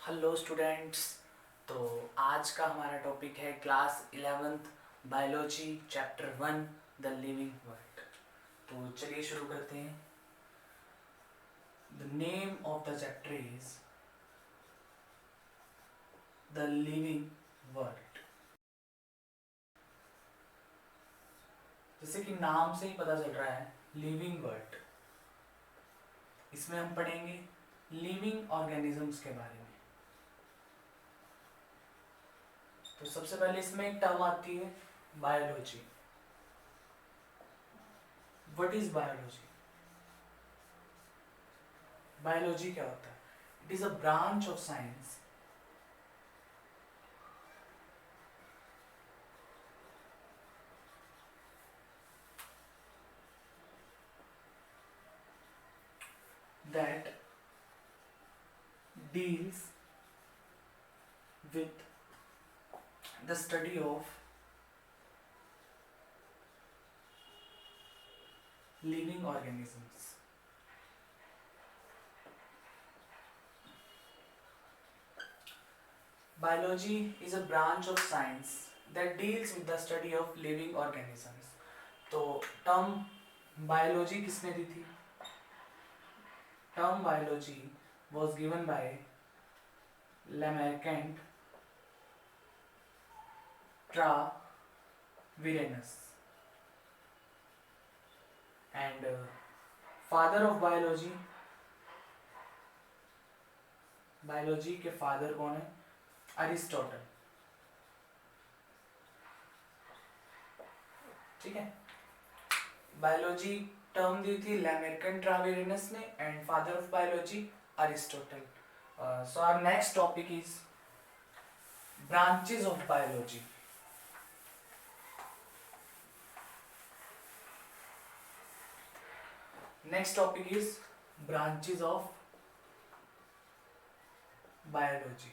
Hello students. तो आज का हमारा टॉपिक है class 11th biology chapter 1 the living world. तो चलिए शुरू करते हैं। The name of the chapter is the living world. जैसे कि नाम से ही पता चल रहा है लिविंग वर्ल्ड, इसमें हम पढ़ेंगे लिविंग ऑर्गेनिजम्स के बारे में। तो सबसे पहले इसमें एक टर्म आती है biology. What is biology? Biology क्या होता है? It is a branch of science that deals with the study of living organisms. Biology is a branch of science that deals with the study of living organisms. तो term biology किसने दी थी? Term biology was given by Lamarckand Traverianus and father of biology. Biology के father कौन है? Aristotle. ठीक है, biology term दी थी Lamarck and Treviranus ने and father of biology Aristotle. So our next topic is branches of biology. Next topic is branches of biology.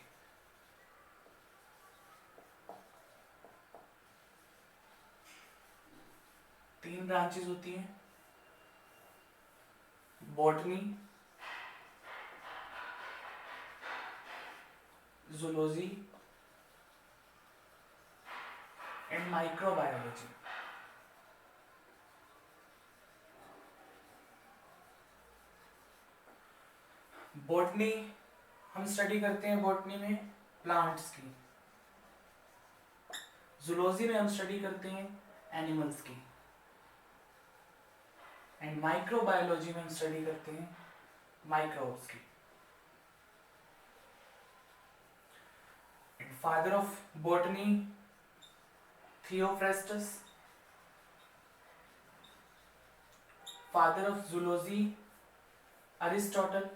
तीन branches होती हैं, botany, zoology and microbiology. Botany हम स्टडी करते हैं, बॉटनी में plants की। जूलॉजी में हम स्टडी करते हैं एनिमल्स की एंड माइक्रोबायोलॉजी में हम स्टडी करते हैं माइक्रोब्स की। And father of botany Theophrastus, father of zoology Aristotle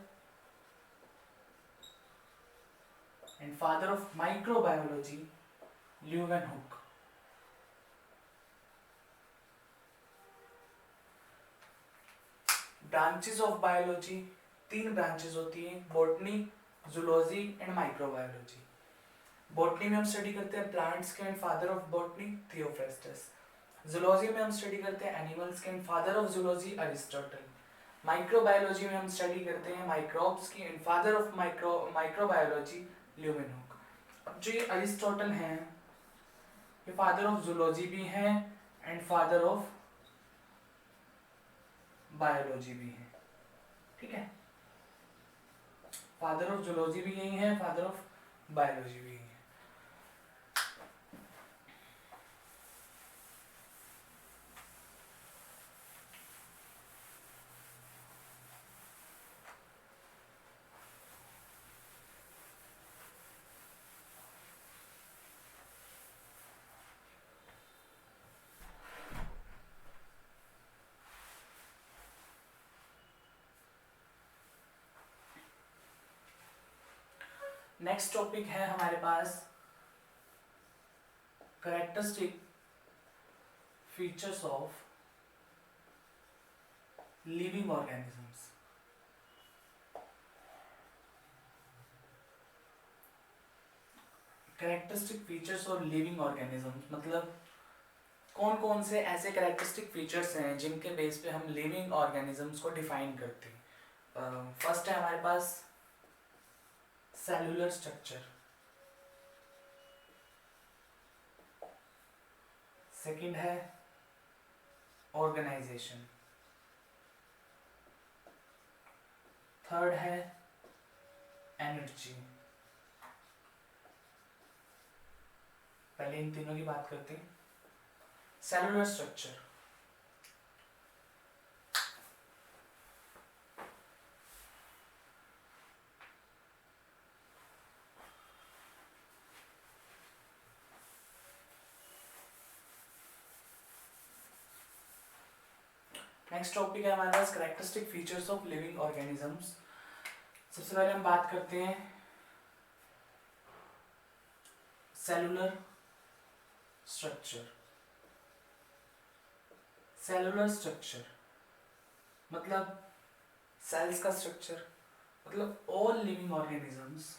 and father of microbiology Leeuwenhoek. Branches of biology तीन ब्रांचेस होती हैं, botany, zoology and microbiology. Botany में हम स्टडी करते हैं प्लांट्स के and father of botany Theophrastus. Zoology में हम स्टडी करते हैं एनिमल्स के and father of zoology Aristotle. Microbiology में हम स्टडी करते हैं माइक्रोब्स की and father of microbiology Leeuwenhoek. अब जो ये अरिस्टोटल हैं, ये फादर ऑफ जूलॉजी भी हैं एंड फादर ऑफ बायोलॉजी भी हैं। ठीक है, फादर ऑफ जूलॉजी भी यही है, फादर ऑफ बायोलॉजी भी यही है। नेक्स्ट टॉपिक है हमारे पास characteristic features of living organisms. Characteristic features of living organisms मतलब कौन कौन से ऐसे कैरेक्टरिस्टिक फीचर्स हैं जिनके बेस पे हम लिविंग ऑर्गेनिजम्स को डिफाइन करते हैं। फर्स्ट है हमारे पास सेलुलर स्ट्रक्चर, सेकंड है ऑर्गेनाइजेशन, थर्ड है एनर्जी। पहले इन तीनों की बात करते हैं। सेलुलर स्ट्रक्चर, नेक्स्ट टॉपिक है हमारे पास characteristic features of living organisms. सबसे पहले हम बात करते हैं सेलुलर स्ट्रक्चर। सेलुलर स्ट्रक्चर मतलब सेल्स का स्ट्रक्चर, मतलब all living organisms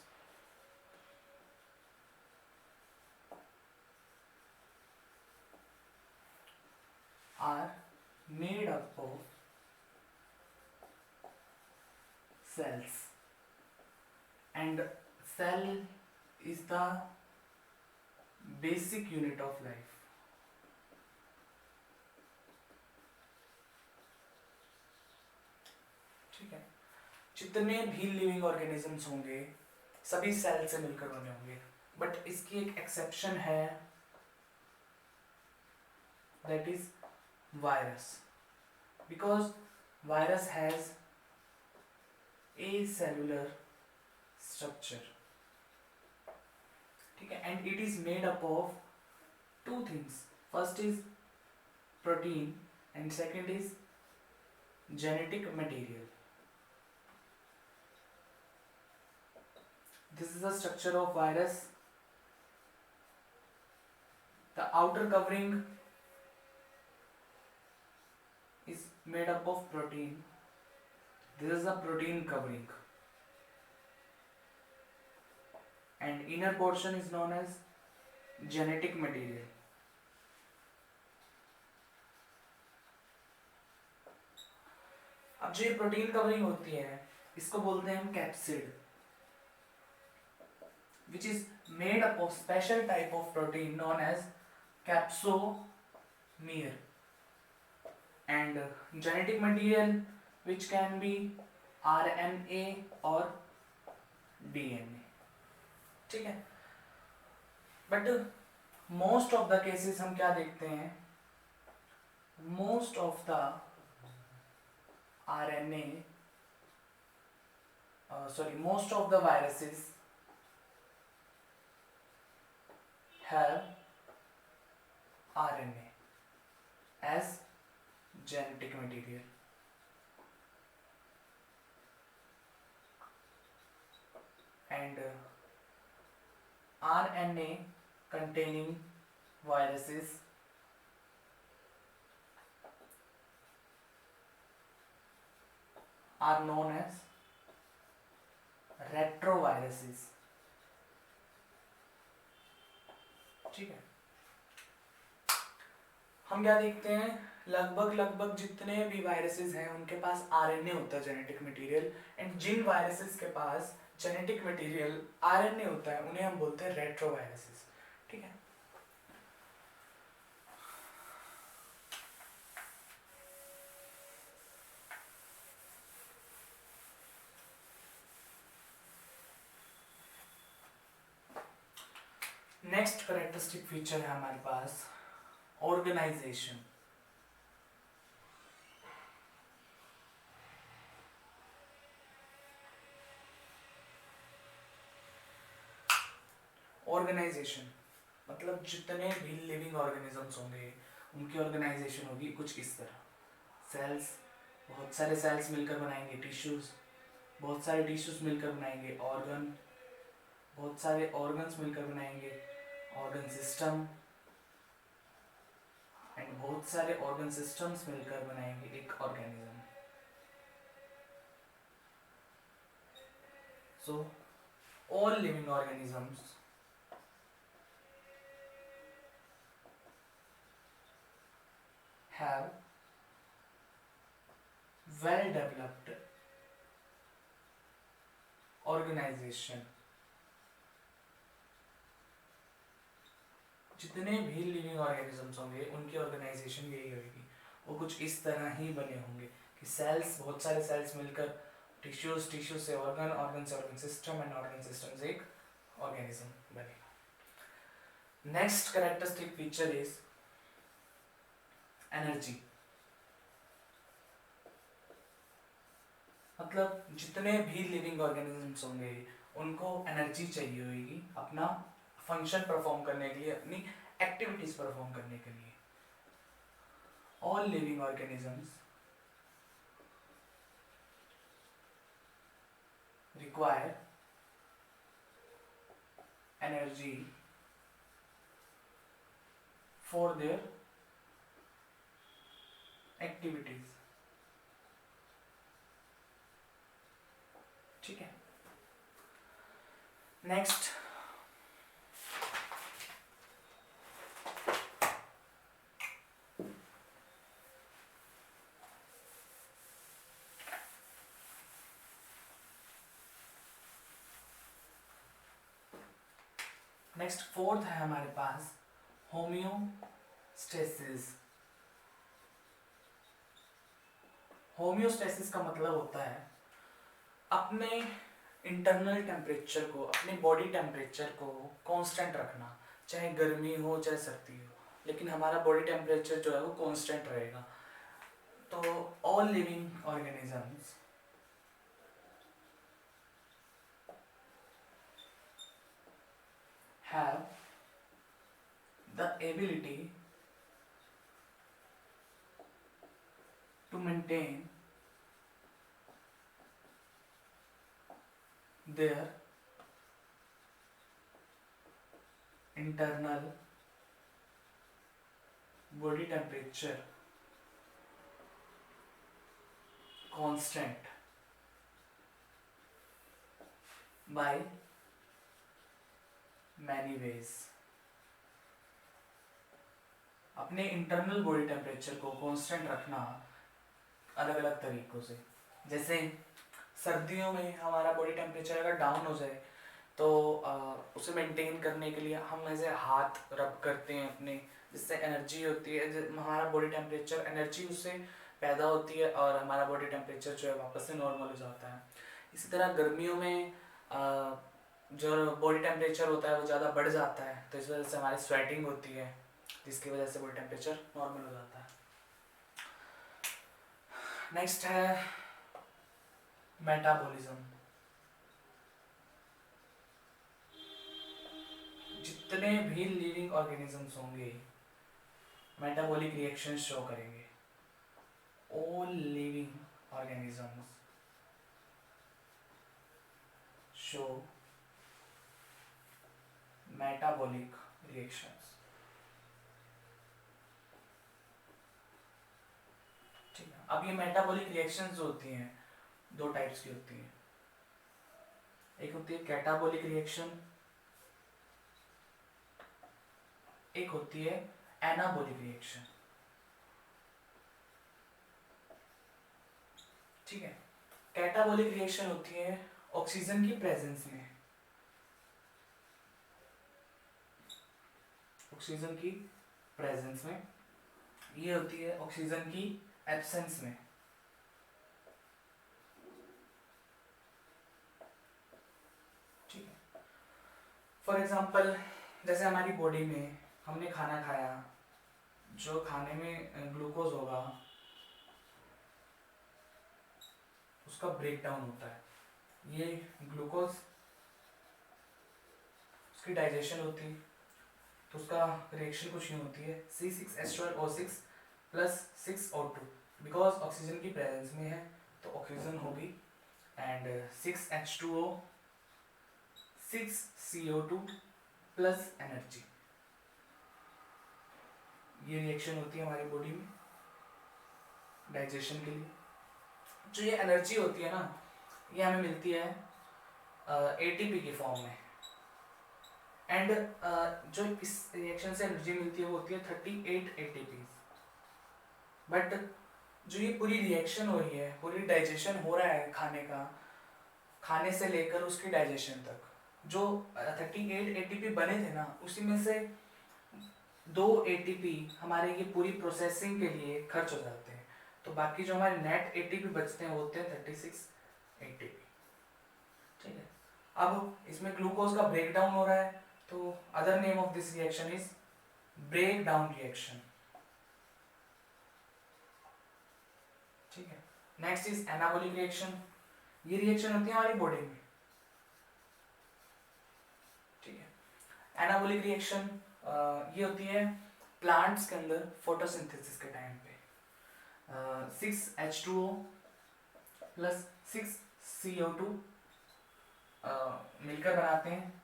are made up of cells, and cell is the basic unit of life. ठीक है, जितने भी लिविंग ऑर्गेनिजम्स होंगे सभी सेल से मिलकर बने होंगे, बट इसकी एक एक्सेप्शन है, that is virus, because virus has acellular structure, ठीक है, and it is made up of two things. First is protein and second is genetic material. This is the structure of virus. The outer covering is made up of protein. This is the protein covering, and inner portion is known as genetic material. अब जो ये protein covering होती है इसको बोलते हैं हम capsid, which is made up of special type of protein known as capsomere, and genetic material which can be RNA or DNA, ठीक है। But most of the cases हम क्या देखते हैं, most of the RNA, most of the viruses have RNA as genetic material, and RNA containing viruses are known as retroviruses, ठीक है। हम क्या देखते हैं, लगभग जितने भी वायरसेस हैं उनके पास आरएनए होता है, जेनेटिक मटेरियल, एंड जिन वायरसेस के पास जेनेटिक मटेरियल आरएनए होता है उन्हें हम बोलते हैं रेट्रोवायरसेस, ठीक है। नेक्स्ट कैरेक्टरिस्टिक फीचर है हमारे पास ऑर्गेनाइजेशन। ऑर्गेनाइजेशन मतलब जितने भी लिविंग ऑर्गेनिजम्स होंगे उनकी ऑर्गेनाइजेशन होगी कुछ इस तरह। सेल्स, बहुत सारे सेल्स मिलकर बनाएंगे टिश्यूज, बहुत सारे टिश्यूज मिलकर बनाएंगे ऑर्गन, बहुत सारे ऑर्गन्स मिलकर बनाएंगे ऑर्गन सिस्टम, एंड बहुत सारे ऑर्गन सिस्टम्स मिलकर बनाएंगे एक organism. So all living organisms have well developed organization जितने भी लिविंग ऑर्गेनिजम्स होंगे उनकी ऑर्गेनाइजेशन यही होगी, वो कुछ इस तरह ही बने होंगे कि सेल्स, बहुत सारे सेल्स मिलकर टिश्यूज, टिश्यू से ऑर्गन, ऑर्गन से organ system and organ system से एक ऑर्गेनिज्म बनेगा। Next characteristic feature is energy. मतलब जितने भी लिविंग ऑर्गेनिजम्स होंगे उनको एनर्जी चाहिए होगी अपना फंक्शन परफॉर्म करने के लिए, अपनी एक्टिविटीज परफॉर्म करने के लिए। All living organisms require energy for their activities. ठीक है। नेक्स्ट, फोर्थ है हमारे पास होम्योस्टेसिस। होम्योस्टेसिस का मतलब होता है अपने इंटरनल टेम्परेचर को, अपने बॉडी टेम्परेचर को कांस्टेंट रखना, चाहे गर्मी हो चाहे सर्दी हो, लेकिन हमारा बॉडी टेम्परेचर जो है वो कांस्टेंट रहेगा। तो all living organisms have the ability to maintain their internal body temperature constant by many ways। अपने इंटरनल बॉडी टेम्परेचर को कांस्टेंट रखना अलग अलग तरीकों से। जैसे सर्दियों में हमारा बॉडी टेम्परेचर अगर डाउन हो जाए तो उसे मेंटेन करने के लिए हम ऐसे हाथ रब करते हैं अपने, जिससे एनर्जी होती है, हमारा बॉडी टेम्परेचर, एनर्जी उससे पैदा होती है और हमारा बॉडी टेम्परेचर जो है वापस से नॉर्मल हो जाता है। इसी तरह गर्मियों में जो बॉडी टेम्परेचर होता है वो ज़्यादा बढ़ जाता है, तो इस वजह से हमारी स्वेटिंग होती है, जिसकी वजह से बॉडी टेम्परेचर नॉर्मल हो जाता है। नेक्स्ट है मेटाबॉलिज्म। जितने भी लिविंग ऑर्गेनिजम्स होंगे मेटाबॉलिक रिएक्शन शो करेंगे। All living organisms show metabolic reactions. ठीक है। अब ये मेटाबॉलिक रिएक्शंस जो होती हैं दो टाइप्स की होती हैं। एक होती है कैटाबॉलिक रिएक्शन, एक होती है एनाबॉलिक रिएक्शन। ठीक है। कैटाबॉलिक रिएक्शन होती है ऑक्सीजन की प्रेजेंस में, ऑक्सीजन की प्रेजेंस में। ये होती है ऑक्सीजन की एब्सेंस में। ठीक है। फॉर एग्जांपल, जैसे हमारी बॉडी में हमने खाना खाया, जो खाने में ग्लूकोज होगा उसका ब्रेक डाउन होता है। ये ग्लूकोज, उसकी डाइजेशन होती है, तो उसका रिएक्शन कुछ नहीं होती है, C6H12O6 plus 6O2, because oxygen की प्रेजेंस में है तो ऑक्सीजन होगी, and 6H2O 6CO2 plus energy. ये रिएक्शन होती है हमारी बॉडी में डाइजेशन के लिए। जो ये एनर्जी होती है ना, ये हमें मिलती है ATP की फॉर्म में, एंड जो इस रिएक्शन से एनर्जी मिलती है वो होती है 38 ATP। बट जो ये पूरी रिएक्शन हो रही है, पूरी डाइजेशन हो रहा है खाने का, खाने से लेकर उसकी डाइजेशन तक, जो 38 ATP बने थे ना, उसी में से 2 एटीपी हमारे ये पूरी प्रोसेसिंग के लिए खर्च हो जाते हैं, तो बाकी जो हमारे नेट एटीपी बचते हैं वो होते हैं 36 एटीपी। ठीक है, अब इसमें ग्लूकोज का ब्रेक डाउन हो रहा है, तो other name of this reaction is break down reaction. ठीक है, नेक्स्ट इज एनाबॉलिक रिएक्शन। ये रिएक्शन होती है हमारी बॉडी में। ठीक है, एनाबॉलिक रिएक्शन ये होती है प्लांट्स के अंदर फोटोसिंथेसिस के टाइम पे। 6H2O प्लस 6CO2 मिलकर बनाते हैं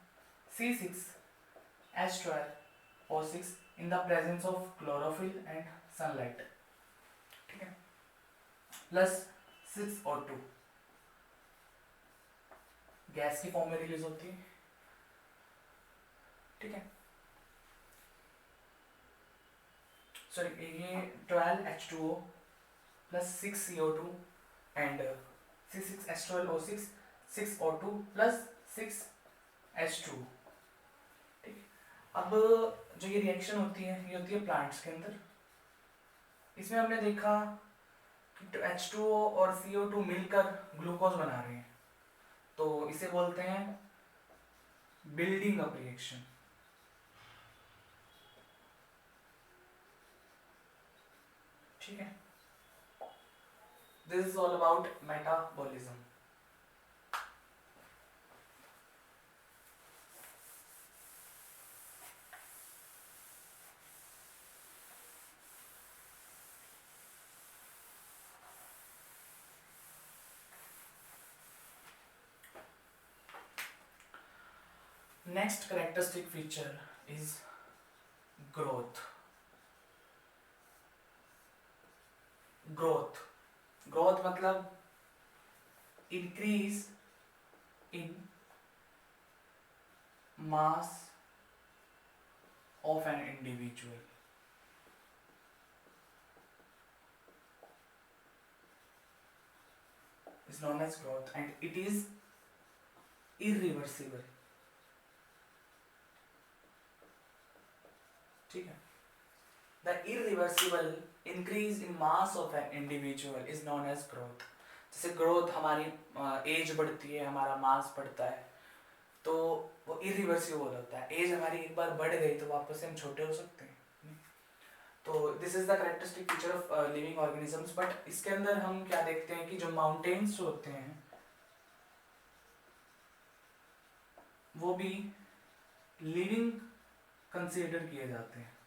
C6H12O6 in the presence of chlorophyll and sunlight. ठीक है, प्लस 6O2 गैस की फॉर्म में रिलीज होती है। ठीक है, सॉरी ये 12H2O plus 6CO2 and C6H12O6 6O2 plus 6H2। ठीक, अब जो ये रिएक्शन होती है ये होती है प्लांट्स के अंदर। इसमें हमने देखा कि H2O और CO2 मिलकर ग्लूकोज बना रहे हैं, तो इसे बोलते हैं बिल्डिंग अप रिएक्शन। ठीक है, this is all about metabolism. Next characteristic feature is growth. Growth growth मतलब increase in mass of an individual. is known as growth and it is irreversible। ठीक है, the irreversible increase in mass of an individual is known as growth। जैसे growth हमारी as बढ़ती है, हमारा मास बढ़ता है, तो वो इरिवर्सिबल होता है। एज हमारी एक बार बढ़ गई तो वापस से हम छोटे हो सकते हैं। तो this is the characteristic feature of living organisms. But इसके अंदर हम क्या देखते हैं कि जो माउंटेन्स होते हैं वो भी लिविंग कंसीडर किए जाते हैं।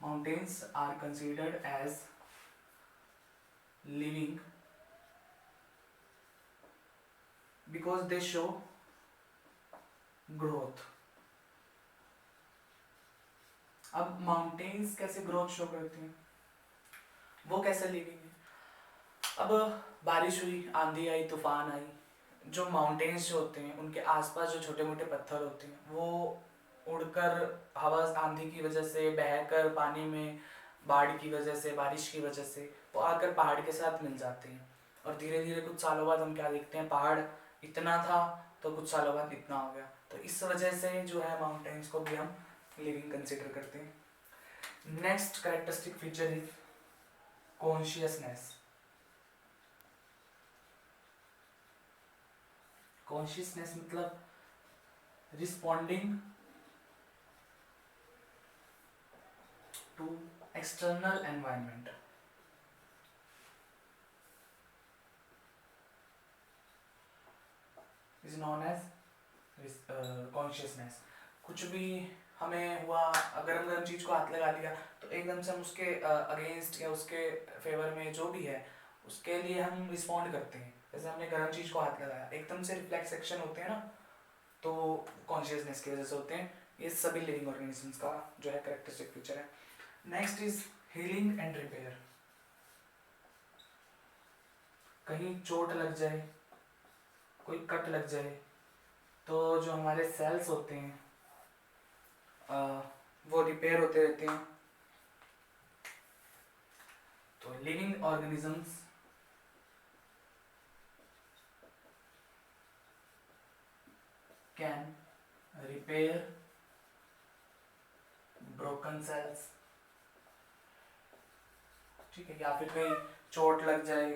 Mountains are considered as living because they show growth. अब माउंटेन्स कैसे ग्रोथ शो करती हैं, वो कैसे लिविंग है। अब बारिश हुई, आंधी आई, तूफान आई, जो माउंटेन्स जो होते हैं उनके आसपास जो छोटे मोटे पत्थर होते हैं वो उड़कर हवा आंधी की वजह से, बहकर पानी में, बाढ़ की वजह से, बारिश की वजह से वो आकर पहाड़ के साथ मिल जाते हैं। और धीरे धीरे कुछ सालों बाद हम क्या देखते हैं, पहाड़ इतना था तो कुछ सालों बाद इतना हो गया। तो इस वजह से जो है माउंटेन्स को भी हम लिविंग कंसिडर करते हैं। Next characteristic feature is consciousness. Consciousness मतलब responding to external environment. Is known as consciousness. कुछ भी हमें हुआ, अगर हम चीज को हाथ लगा लिया तो एकदम से हम उसके अगेंस्ट या उसके फेवर में जो भी है उसके लिए हम रिस्पॉन्ड करते हैं। जैसे हमने गर्म चीज को हाथ लगाया, एकदम से रिफ्लेक्स एक्शन होते हैं ना, तो कॉन्शियसनेस की वजह से होते हैं। ये सभी लिविंग ऑर्गेनिजम्स का जो है कैरेक्टरिस्टिक फीचर है। Next is healing and repair. कहीं चोट लग जाए, कोई कट लग जाए, तो जो हमारे सेल्स होते हैं वो रिपेयर होते रहते हैं। तो living organisms can repair broken cells, ठीक है, या फिर कहीं चोट लग जाए,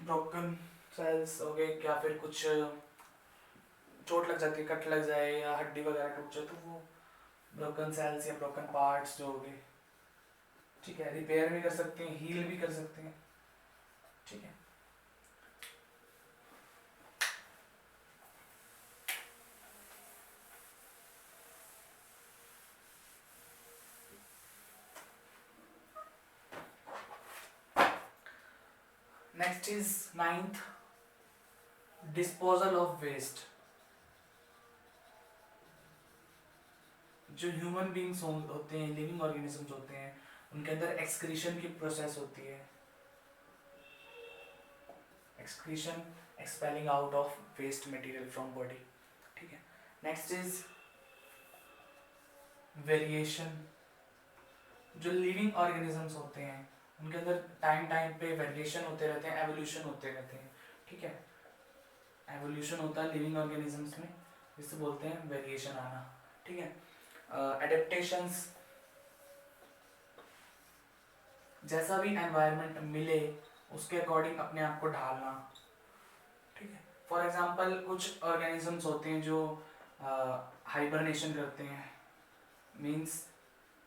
ब्रोकन सेल्स हो गए, या फिर कुछ चोट लग जाती है, कट लग जाए या हड्डी वगैरह टूट जाए तो वो ब्रोकन सेल्स या ब्रोकन पार्ट्स जो हो गए, ठीक है, रिपेयर भी कर सकते हैं, हील भी कर सकते हैं, ठीक है। Next is 9th, disposal of waste. जो ह्यूमन बींग्स होते हैं, लिविंग ऑर्गेनिजम्स होते हैं, उनके अंदर एक्सक्रीशन की प्रोसेस होती है, excretion, expelling out of waste material from body, ठीक है। Next is variation. जो लिविंग ऑर्गेनिजम्स होते हैं उनके अंदर टाइम टाइम पे वेरिएशन होते रहते हैं, एवोल्यूशन होते रहते हैं, ठीक है, एवोल्यूशन होता है लिविंग ऑर्गेनिजम्स में, जिसे बोलते हैं वेरिएशन आना, ठीक है। एडेप्टेशंस, जैसा भी एनवायरनमेंट मिले उसके अकॉर्डिंग अपने आप को ढालना, ठीक है। फॉर एग्जांपल कुछ ऑर्गेनिजम्स होते हैं जो हाइबरनेशन करते हैं, मींस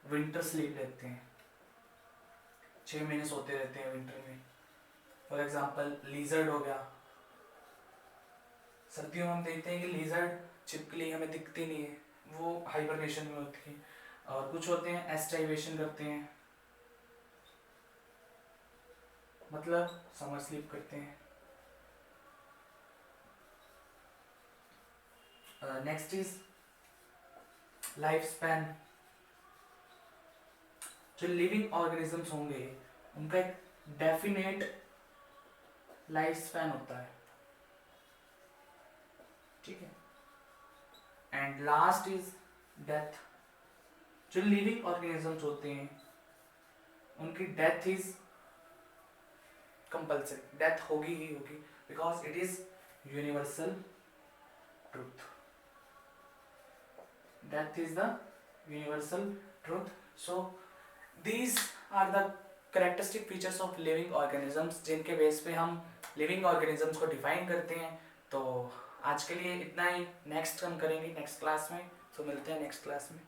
विंटर स्लीप लेते हैं, 6 महीने सोते रहते हैं विंटर में। फॉर एग्जांपल लीजर्ड हो गया, सर्दियों में हम देखते हैं कि लीजर्ड, छिपकली हमें दिखती नहीं है, वो हाइबरनेशन में होती है। और कुछ होते हैं एस्टाइवेशन करते हैं, मतलब समर स्लीप करते हैं। Next is life span. जो लिविंग ऑर्गेनिजम्स होंगे उनका एक डेफिनेट लाइफ स्पैन होता है, ठीक है। And last is death. जो लिविंग ऑर्गेनिजम्स होते हैं उनकी डेथ इज कंपल्सरी, डेथ होगी ही होगी, because it is universal truth, death is the universal truth. So these are the characteristic features of living organisms, जिनके बेस पे हम लिविंग ऑर्गेनिजम्स को डिफाइन करते हैं। तो आज के लिए इतना ही, नेक्स्ट हम करेंगे नेक्स्ट क्लास में, तो मिलते हैं नेक्स्ट क्लास में।